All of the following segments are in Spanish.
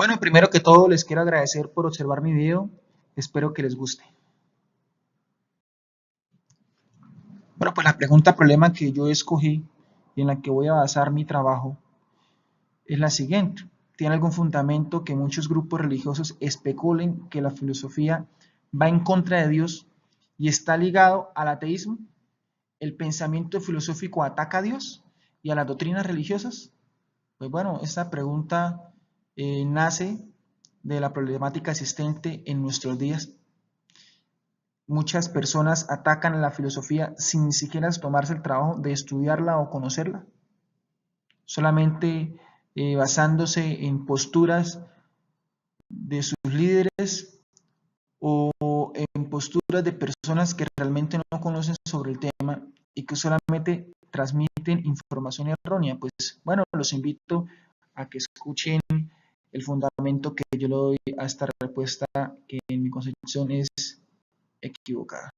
Bueno, primero que todo les quiero agradecer por observar mi video, espero que les guste. Bueno, pues la pregunta problema que yo escogí y en la que voy a basar mi trabajo es la siguiente. ¿Tiene algún fundamento que muchos grupos religiosos especulen que la filosofía va en contra de Dios y está ligado al ateísmo? ¿El pensamiento filosófico ataca a Dios y a las doctrinas religiosas? Pues bueno, esta pregunta nace de la problemática existente en nuestros días. Muchas personas atacan a la filosofía sin ni siquiera tomarse el trabajo de estudiarla o conocerla, solamente basándose en posturas de sus líderes o en posturas de personas que realmente no conocen sobre el tema y que solamente transmiten información errónea. Pues bueno, los invito a que escuchen el fundamento que yo le doy a esta respuesta que en mi concepción es equivocada.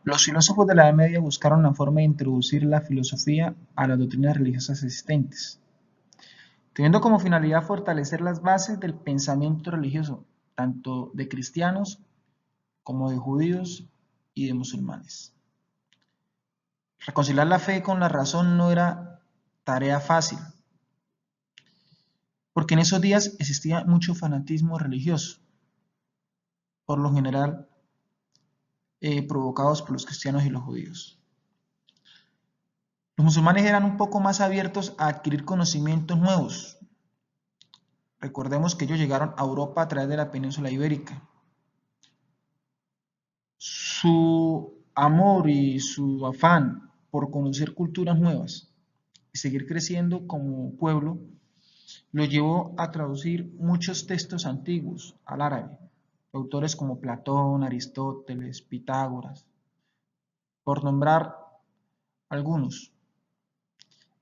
Los filósofos de la Edad Media buscaron la forma de introducir la filosofía a las doctrinas religiosas existentes, teniendo como finalidad fortalecer las bases del pensamiento religioso, tanto de cristianos como de judíos y de musulmanes. Reconciliar la fe con la razón no era tarea fácil, porque en esos días existía mucho fanatismo religioso, por lo general provocados por los cristianos y los judíos. Los musulmanes eran un poco más abiertos a adquirir conocimientos nuevos. Recordemos que ellos llegaron a Europa a través de la península ibérica. Su amor y su afán por conocer culturas nuevas y seguir creciendo como pueblo lo llevó a traducir muchos textos antiguos al árabe. Autores como Platón, Aristóteles, Pitágoras, por nombrar algunos.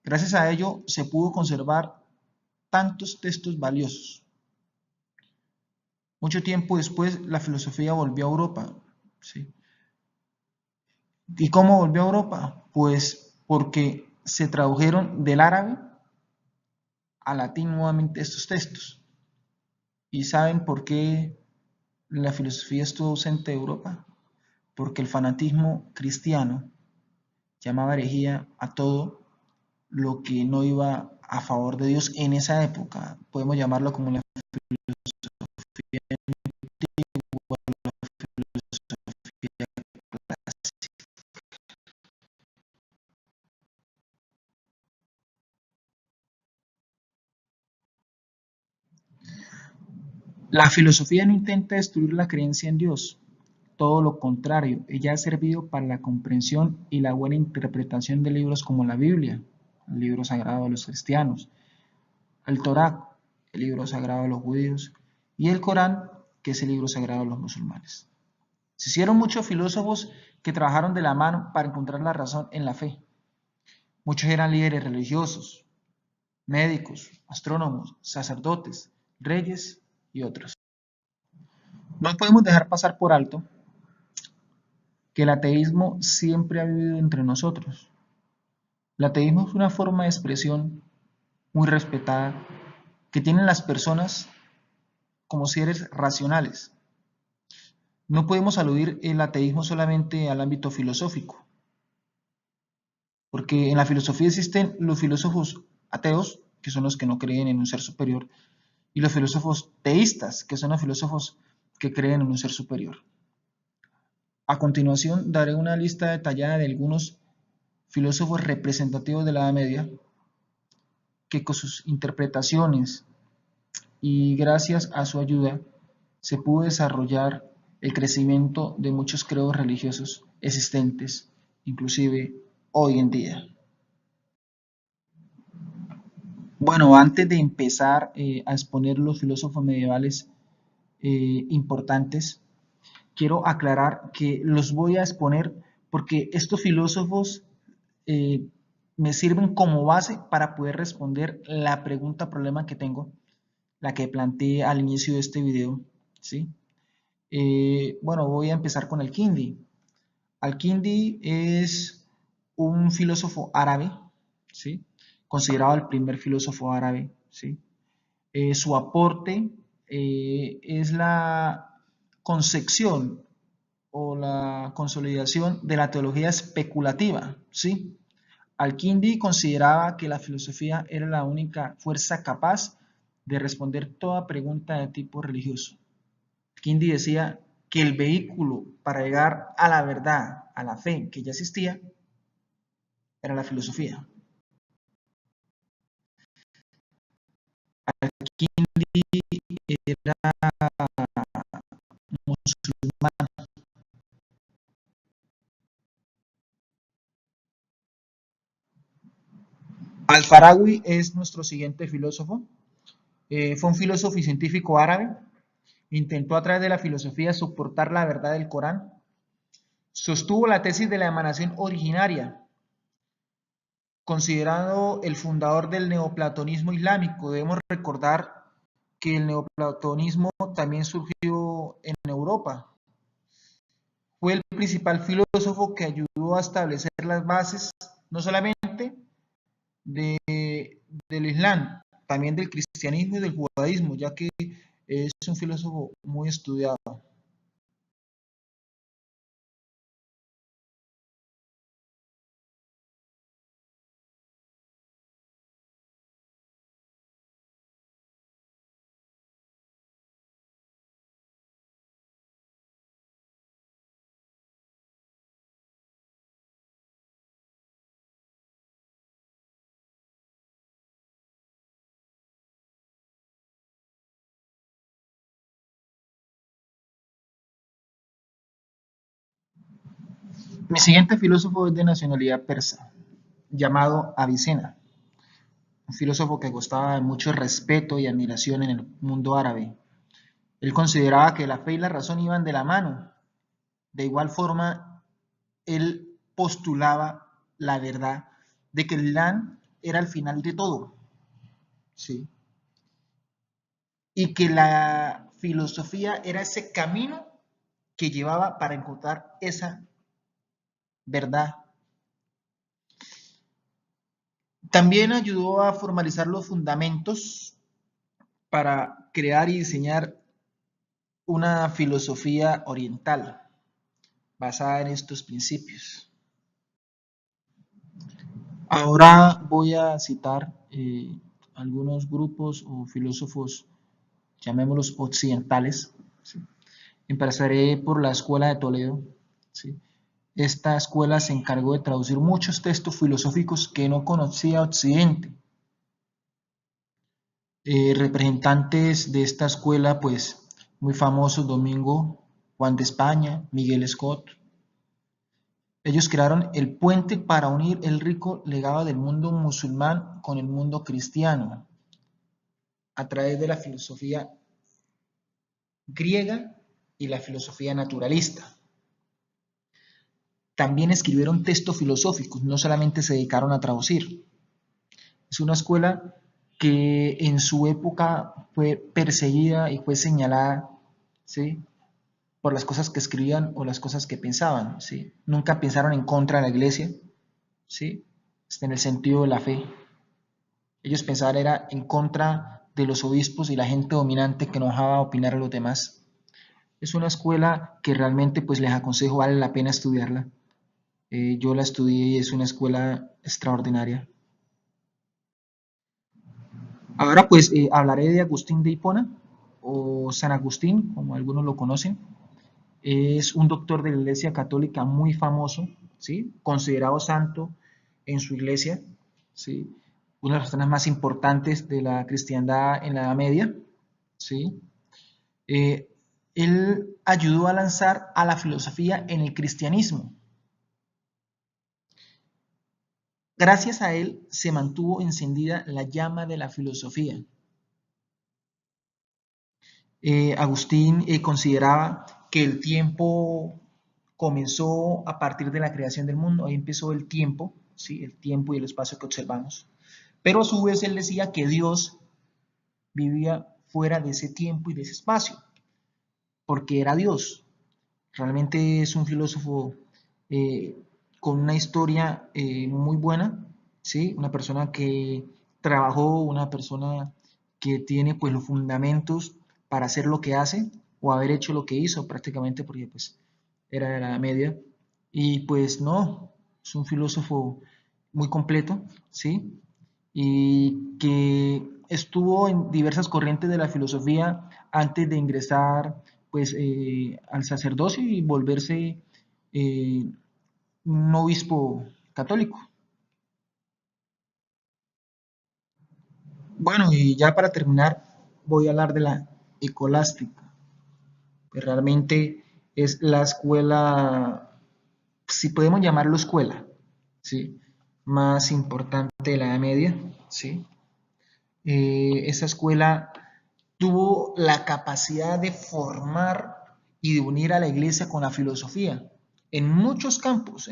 Gracias a ello se pudo conservar tantos textos valiosos. Mucho tiempo después la filosofía volvió a Europa. ¿Sí? ¿Y cómo volvió a Europa? Pues porque se tradujeron del árabe a latín nuevamente estos textos. ¿Y saben por qué la filosofía estuvo ausente de Europa? Porque el fanatismo cristiano llamaba herejía a todo lo que no iba a favor de Dios en esa época. Podemos llamarlo como la filosofía antigua, la filosofía clásica. La filosofía no intenta destruir la creencia en Dios, todo lo contrario, ella ha servido para la comprensión y la buena interpretación de libros como la Biblia, el libro sagrado de los cristianos, el Torá, el libro sagrado de los judíos, y el Corán, que es el libro sagrado de los musulmanes. Se hicieron muchos filósofos que trabajaron de la mano para encontrar la razón en la fe. Muchos eran líderes religiosos, médicos, astrónomos, sacerdotes, reyes y otros. No podemos dejar pasar por alto que el ateísmo siempre ha vivido entre nosotros. El ateísmo es una forma de expresión muy respetada que tienen las personas como seres racionales. No podemos aludir el ateísmo solamente al ámbito filosófico, porque en la filosofía existen los filósofos ateos, que son los que no creen en un ser superior, y los filósofos teístas, que son los filósofos que creen en un ser superior. A continuación daré una lista detallada de algunos filósofos representativos de la Edad Media que con sus interpretaciones y gracias a su ayuda se pudo desarrollar el crecimiento de muchos credos religiosos existentes, inclusive hoy en día. Bueno, antes de empezar a exponer los filósofos medievales importantes, quiero aclarar que los voy a exponer porque estos filósofos eh, me sirven como base para poder responder la pregunta problema que tengo, la que planteé al inicio de este video, ¿sí? Bueno, voy a empezar con Al-Kindi. Al-Kindi es un filósofo árabe, ¿sí? Considerado el primer filósofo árabe, ¿sí? Su aporte es la concepción o la consolidación de la teología especulativa, ¿sí? Al-Kindi consideraba que la filosofía era la única fuerza capaz de responder toda pregunta de tipo religioso. Al-Kindi decía que el vehículo para llegar a la verdad, a la fe que ya existía, era la filosofía. Al-Kindi era musulmán. Al-Farawi es nuestro siguiente filósofo. Fue un filósofo y científico árabe. Intentó a través de la filosofía soportar la verdad del Corán. Sostuvo la tesis de la emanación originaria. Considerado el fundador del neoplatonismo islámico, debemos recordar que el neoplatonismo también surgió en Europa. Fue el principal filósofo que ayudó a establecer las bases no solamente de, del Islam, también del cristianismo y del judaísmo, ya que es un filósofo muy estudiado. Mi siguiente filósofo es de nacionalidad persa, llamado Avicena, un filósofo que gozaba de mucho respeto y admiración en el mundo árabe. Él consideraba que la fe y la razón iban de la mano. De igual forma, él postulaba la verdad de que el Islam era el final de todo, ¿sí? Y que la filosofía era ese camino que llevaba para encontrar esa verdad. También ayudó a formalizar los fundamentos para crear y diseñar una filosofía oriental basada en estos principios. Ahora voy a citar algunos grupos o filósofos, llamémoslos occidentales, ¿sí? Empezaré por la Escuela de Toledo, ¿sí? Esta escuela se encargó de traducir muchos textos filosóficos que no conocía Occidente. Representantes de esta escuela, pues, muy famosos, Domingo Juan de España, Miguel Scott. Ellos crearon el puente para unir el rico legado del mundo musulmán con el mundo cristiano a través de la filosofía griega y la filosofía naturalista. También escribieron textos filosóficos, no solamente se dedicaron a traducir. Es una escuela que en su época fue perseguida y fue señalada, ¿sí?, por las cosas que escribían o las cosas que pensaban, ¿sí? Nunca pensaron en contra de la iglesia, ¿sí?, en el sentido de la fe. Ellos pensaban era en contra de los obispos y la gente dominante que no dejaba opinar a los demás. Es una escuela que realmente pues les aconsejo, vale la pena estudiarla. Yo la estudié y es una escuela extraordinaria. Ahora pues hablaré de Agustín de Hipona o San Agustín, como algunos lo conocen. Es un doctor de la Iglesia Católica muy famoso, ¿sí?, considerado santo en su iglesia, ¿sí?, una de las personas más importantes de la cristiandad en la Edad Media. ¿sí? Eh, Él ayudó a lanzar a la filosofía en el cristianismo. Gracias a él se mantuvo encendida la llama de la filosofía. Agustín consideraba que el tiempo comenzó a partir de la creación del mundo, ahí empezó el tiempo, ¿sí? El tiempo y el espacio que observamos. Pero a su vez él decía que Dios vivía fuera de ese tiempo y de ese espacio, porque era Dios. Realmente es un filósofo eh, con una historia muy buena, ¿sí? Una persona que trabajó, una persona que tiene pues los fundamentos para hacer lo que hace o haber hecho lo que hizo prácticamente porque pues era de la media y pues no, es un filósofo muy completo, ¿sí? Y que estuvo en diversas corrientes de la filosofía antes de ingresar pues al sacerdocio y volverse eh, un obispo católico. Bueno, y ya para terminar voy a hablar de la escolástica, que realmente es la escuela, si podemos llamarlo escuela, ¿sí? Más importante de la Edad Media, ¿sí? Esa escuela tuvo la capacidad de formar y de unir a la iglesia con la filosofía en muchos campos,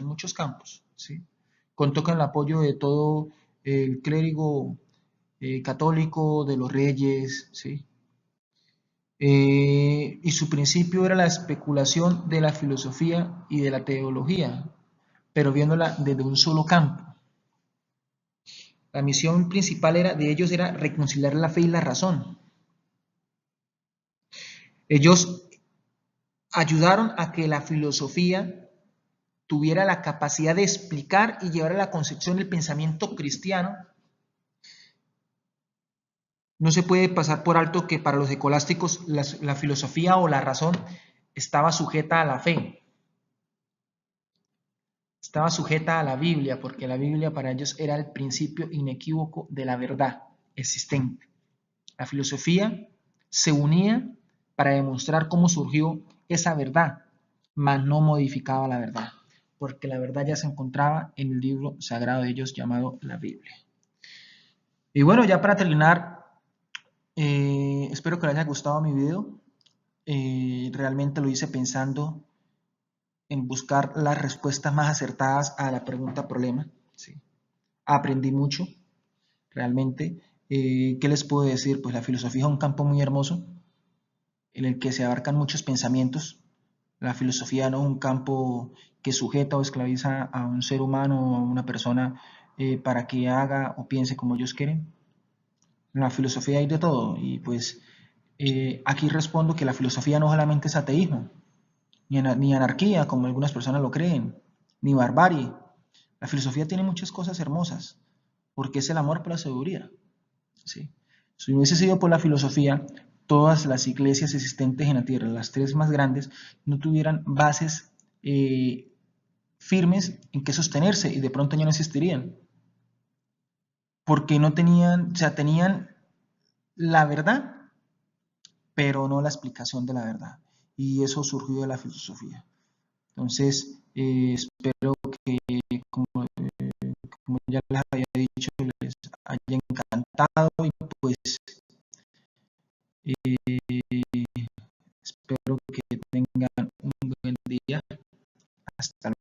¿sí? Contó con el apoyo de todo el clérigo católico, de los reyes, ¿sí? Y su principio era la especulación de la filosofía y de la teología, pero viéndola desde un solo campo. La misión principal de ellos era reconciliar la fe y la razón. Ellos ayudaron a que la filosofía tuviera la capacidad de explicar y llevar a la concepción del pensamiento cristiano. No se puede pasar por alto que para los escolásticos la filosofía o la razón estaba sujeta a la fe, estaba sujeta a la Biblia, porque la Biblia para ellos era el principio inequívoco de la verdad existente. La filosofía se unía para demostrar cómo surgió esa verdad, mas no modificaba la verdad, porque la verdad ya se encontraba en el libro sagrado de ellos llamado la Biblia. Y bueno, ya para terminar, espero que les haya gustado mi video. Realmente lo hice pensando en buscar las respuestas más acertadas a la pregunta problema. ¿Sí? Aprendí mucho, realmente. ¿Qué les puedo decir? Pues la filosofía es un campo muy hermoso en el que se abarcan muchos pensamientos. La filosofía no es un campo que sujeta o esclaviza a un ser humano o a una persona para que haga o piense como ellos quieren. En la filosofía hay de todo y pues aquí respondo que la filosofía no solamente es ateísmo, ni anarquía como algunas personas lo creen, ni barbarie. La filosofía tiene muchas cosas hermosas porque es el amor por la sabiduría. ¿Sí? Si hubiese sido por la filosofía, todas las iglesias existentes en la tierra, las tres más grandes, no tuvieran bases firmes en que sostenerse y de pronto ya no existirían. Porque no tenían, o sea, tenían la verdad, pero no la explicación de la verdad. Y eso surgió de la filosofía. Entonces, espero que, como, como ya les había dicho, les haya encantado y pues espero que tengan un buen día. Hasta luego.